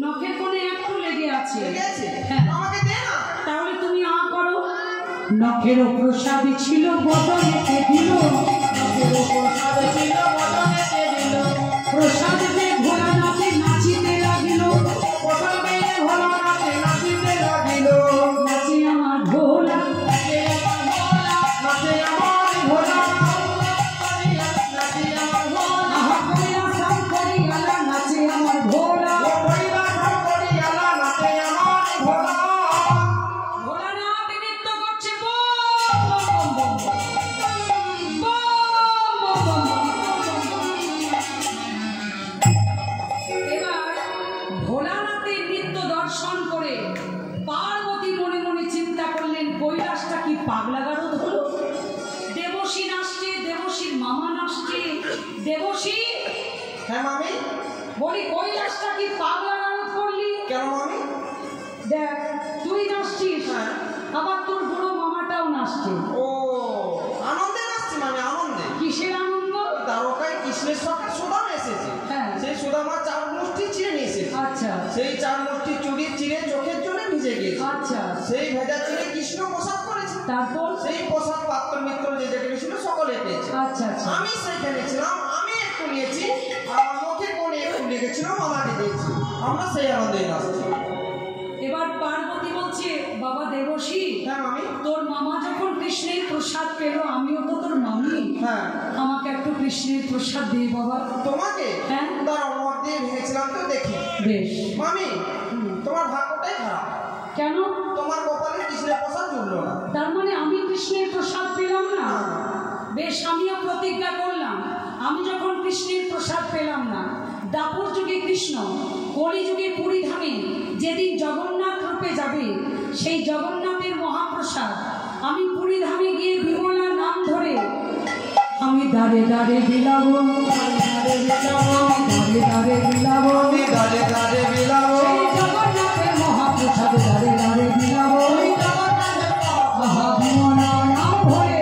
নখের কোণে একটু লেগে আছে। হ্যাঁ, তাহলে তুমি আ করো। নখের প্রসাদী ছিল বদনেতে দিল, প্রসাদ দিয়ে ভোলানাথে নাচিতে লাগিল, নাচে আমার ভোলা, দেবশী। হ্যাঁ মামি বলি কৈলাসটা কি পাগলা নারদ করলি কেন মামি? দেখ তুই নাচছিস, আবার তোর বুড়ো মামাটাও নাচছে। ও আনন্দে নাচছি মামি, আনন্দে। কিসের আনন্দ? দ্বারকায় কৃষ্ণের সঙ্গে সুদামা এসেছে। হ্যাঁ, সেই সুদামা 4 মুষ্টি চিড়ে নিয়ে এসেছে। আচ্ছা, সেই 4 মুষ্টি চুড়ি চিড়ে চোখের জন্য ভিজে গিয়েছে। আচ্ছা, সেই ভেজা চিড়ে কৃষ্ণ প্রসাদ করেছে। তারপর সেই প্রসাদ পাত্র মিত্র যে যেখানে ছিল সকলে পেয়েছে। আচ্ছা আচ্ছা, আমি সেখানে ছিলাম, আমি একটু নিয়েছি, আর আমাকে কোণে একটু লেগেছিল, মামাকে দিয়েছি। আমরা সেই আনন্দে নাচছি। এবার পার্বতী বলছে, বাবা দেবশী, হ্যাঁ মামি, তোর মামা যখন কৃষ্ণের প্রসাদ পেল, আমিও তো তোর মামি, হ্যাঁ আমাকে একটু কৃষ্ণের প্রসাদ দে বাবা। তোমাকে? হ্যাঁ, দাঁড়াও, মত দিয়ে ভেঙেছিলাম তো, দেখি। বেশ মামি, তোমার ভাগ্যটাই খারাপ। কেন? তোমার কপালে কৃষ্ণের প্রসাদ জুড়লো না। তার মানে আমি কৃষ্ণের প্রসাদ পেলাম না? বেশ, আমিও প্রতিজ্ঞা করলাম, আমি যখন কৃষ্ণের প্রসাদ পেলাম না, দাপর যুগে কৃষ্ণ, কলি যুগে পুরী ধামে যেদিন জগন্নাথ রূপে যাবে, সেই জগন্নাথের মহাপ্রসাদ আমি পুরী ধামে গিয়ে বিমলার নাম ধরে আমি দাঁড়ে দাঁড়ে বিলাবো, দাঁড়ে দাঁড়ে বিলাবো, গালে গালে বিলাবো, জগন্নাথের মহাপ্রসাদ দাঁড়ে দাঁড়ে বিলাবো। বিমলা নাম ধরে,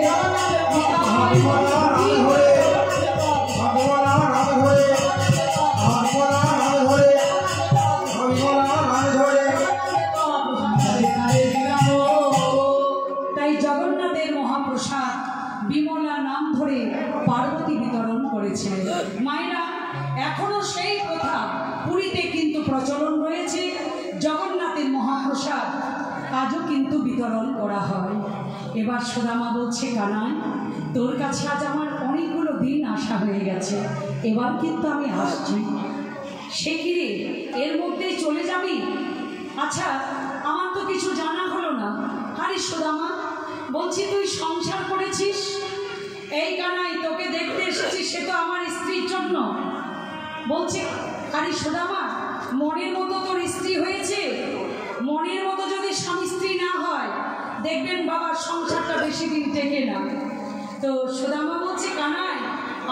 তাই জগন্নাথের মহাপ্রসাদ বিমলা নাম ধরে পার্বতী বিতরণ করেছে। মায়েরা, এখনো সেই প্রথা পুরীতে কিন্তু প্রচলন রয়েছে, জগন্নাথের মহাপ্রসাদ আজও কিন্তু বিতরণ করা হয়। এবার সুদামা বলছে, কানাই, তোর কাছে আজ আমার অনেকগুলো দিন আসা হয়ে গেছে, এবার কিন্তু আমি আসছি। সে কি রে, এর মধ্যেই চলে যাবি? আচ্ছা, আমার তো কিছু জানা হলো না। আরে সুদামা, বলছি তুই সংসার করেছিস? এই কানাই, তোকে দেখতে এসেছি সে তো আমার স্ত্রীর জন্য। বলছি, আরে সুদামা, মনের মতো তোর স্ত্রী হয়েছে? মনের মতো যদি স্বামী স্ত্রী না হয়, দেখবেন বাবার সংসারটা বেশি দিন টেকে না। তো সুদামা বলছে, কানাই,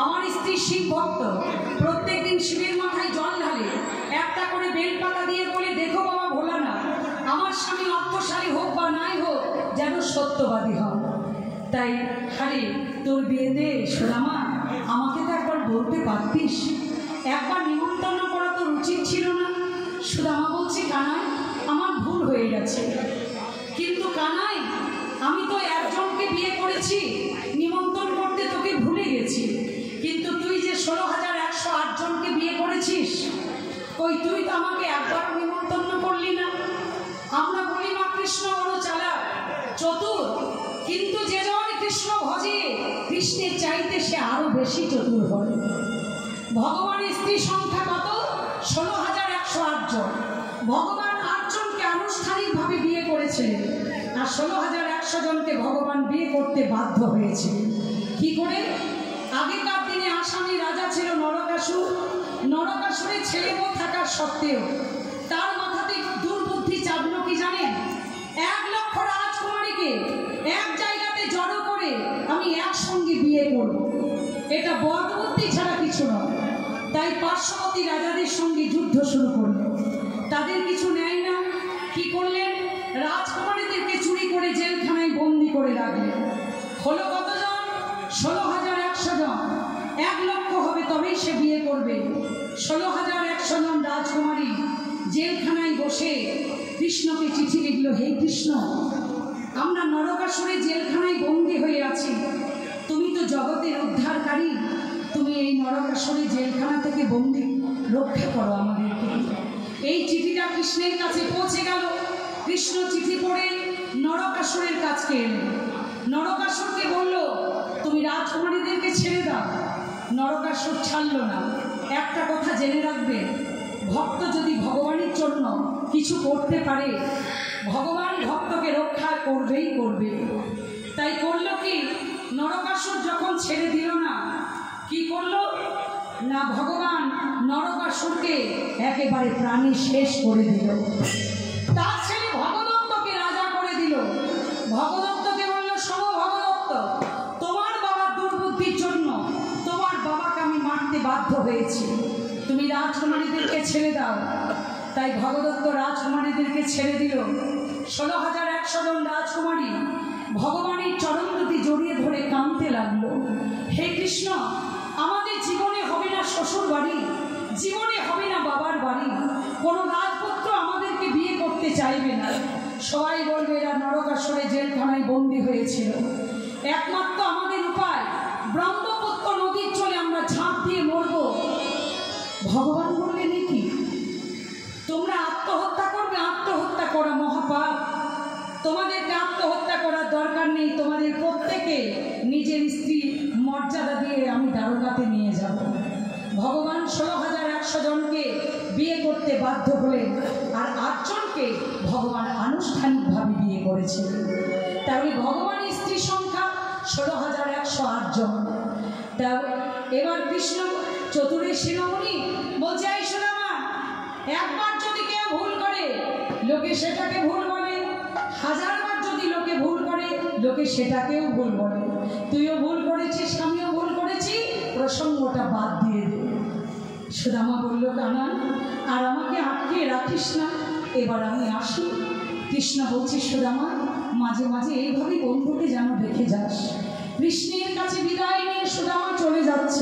আমার স্ত্রী শিব ভক্ত, প্রত্যেক দিন শিবের মাথায় জল ঢালে, একটা করে বেলপাতা দিয়ে বলে, দেখো বাবা ভোলানাথ, আমার স্বামী অর্থশালী হোক বা নাই হোক, যেন সত্যবাদী হয়। তাই আরে তোর বিয়ে দে সুদামা, আমাকে তো একবার বলতে পারতিস, একবার নিমন্ত্রণ করা তোর উচিত ছিল না? সুদামা বলছে, কানাই, আমার ভুল হয়ে গেছে, কিন্তু কানাই, আমি তো একজনকে বিয়ে করেছি, নিমন্ত্রণ করতে তোকে ভুলে গেছি, কিন্তু তুই যে 16,108 জনকে বিয়ে করেছিস, কই তুই তো আমাকে একবার নিমন্ত্রণ করলি না। আমরা বলি মা কৃষ্ণ বড় চালাক চতুর, কিন্তু যে জন কৃষ্ণ ভজে, কৃষ্ণের চাইতে সে আরো বেশি চতুর হয়। ভগবানের স্ত্রী সংখ্যা কত? 16,108 জন। ভগবান 8 জনকে আনুষ্ঠানিকভাবে বিয়ে করেছিলেন, আর 16,100 জনকে ভগবান বিয়ে করতে বাধ্য হয়েছিলেন। কি করে? আগেকার দিনে আসামি রাজা ছিল নরকাসুর। নরকাসুরের ছেলে বউ থাকার সত্ত্বেও তার মাথাতে দুর্বুদ্ধি চাপলো কি জানেন? 1 লক্ষ রাজকুমারীকে এক জায়গাতে জড়ো করে আমি একসঙ্গে বিয়ে করব। এটা বদ বুদ্ধি ছাড়া কিছু নয়। তাই পার্শ্ববর্তী রাজাদের সঙ্গে যুদ্ধ শুরু করল। তাদের কিছু নেয় না, কি করলেন? রাজকুমারীদেরকে চুরি করে জেলখানায় বন্দি করে রাখলেন। হলো কতজন? 16,100 জন। 1 লক্ষ হবে তবেই সে বিয়ে করবে। 16,100 জন রাজকুমার জেলখানায় বসে কৃষ্ণকে চিঠি লিখল, হে কৃষ্ণ, আমরা নরকাসুরের জেলখানায় বন্দী হয়ে আছি, তুমি তো জগতের উদ্ধারকারী, তুমি এই নরকাসুরের জেলখানা থেকে বন্দী রক্ষা করো আমাদেরকে। এই চিঠিটা কৃষ্ণের কাছে পৌঁছে গেল। কৃষ্ণ চিঠি পড়ে নরকাসুরের কাছে এলেন। নরকাসুরকে বলল, তুমি রাজকুমারীদেরকে ছেড়ে দাও। নরকাসুর ছাড়ল না। একটা কথা জেনে রাখবে, ভক্ত যদি ভগবানের জন্য কিছু করতে পারে, ভগবান ভক্তকে রক্ষা করবেই করবে। তাই করলো কি, নরকাসুর যখন ছেড়ে দিল না, কি করলো না, ভগবান নরকাসুরকে একেবারে প্রাণে শেষ করে দিল। তার ছেলে ভগদত্তকে রাজা করে দিল। ভগদত্তকে বলল, শোনো ভগদত্ত, তোমার বাবার দুর্বুদ্ধির জন্য তোমার বাবাকে আমি মারতে বাধ্য হয়েছি, তুমি রাজকুমারীদেরকে ছেড়ে দাও। তাই ভগদত্ত রাজকুমারীদেরকে ছেড়ে দিল। 16,100 জন রাজকুমারী ভগবানের চরণ দুটি জড়িয়ে ধরে কাঁদতে লাগলো, হে কৃষ্ণ, আমাদের জীবনে হবে না শ্বশুর বাড়ি, জীবনে হবে না বাবার বাড়ি, কোনো রাজপুত্র আমাদেরকে বিয়ে করতে চাইবে না। সবাই বলবে এরা নরকাসুরের জেলখানায় বন্দী হয়েছিল, একমাত্র আমাদের উপায় ব্রহ্মপুত্র নদীর চলে আমরা ঝাঁপ দিয়ে মরব। ভগবান বললেন, কি তোমরা আত্মহত্যা করবে? আত্মহত্যা করা মহাপাপ, তোমাদেরকে আত্মহত্যা করার দরকার নেই, তোমাদের প্রত্যেকে নিজের স্ত্রী মর্যাদা দিয়ে আমি দ্বারকাতে নিয়ে যাব। ভগবান 16,100 জনকে বিয়ে করতে বাধ্য হলেন, আর 8 জনকে ভগবান আনুষ্ঠানিকভাবে বিয়ে করেছিলেন। তাহলে ভগবানের স্ত্রী সংখ্যা 16,108 জন। তা এবার কৃষ্ণ চতুরে শিরোমণি বলছে, এই সুদামা, একবার যদি কেউ ভুল করে লোকে সেটাকে ভুল বলে, 1000বার যদি লোকে ভুল করে লোকে সেটাকেও ভুল বলে, তুইও ভুল করেছিস, আমিও ভুল করেছি, প্রসঙ্গটা বাদ দিয়ে দে। সুদামা বলল, কানান, আর আমাকে আটকে রাখিস না, এবার আমি আসি। কৃষ্ণ বলছে, সুদামা, মাঝে মাঝে এইভাবেই বন্ধুকে যেন রেখে যাস। কৃষ্ণের কাছে বিদায় নিয়ে সুদামা চলে যাচ্ছে।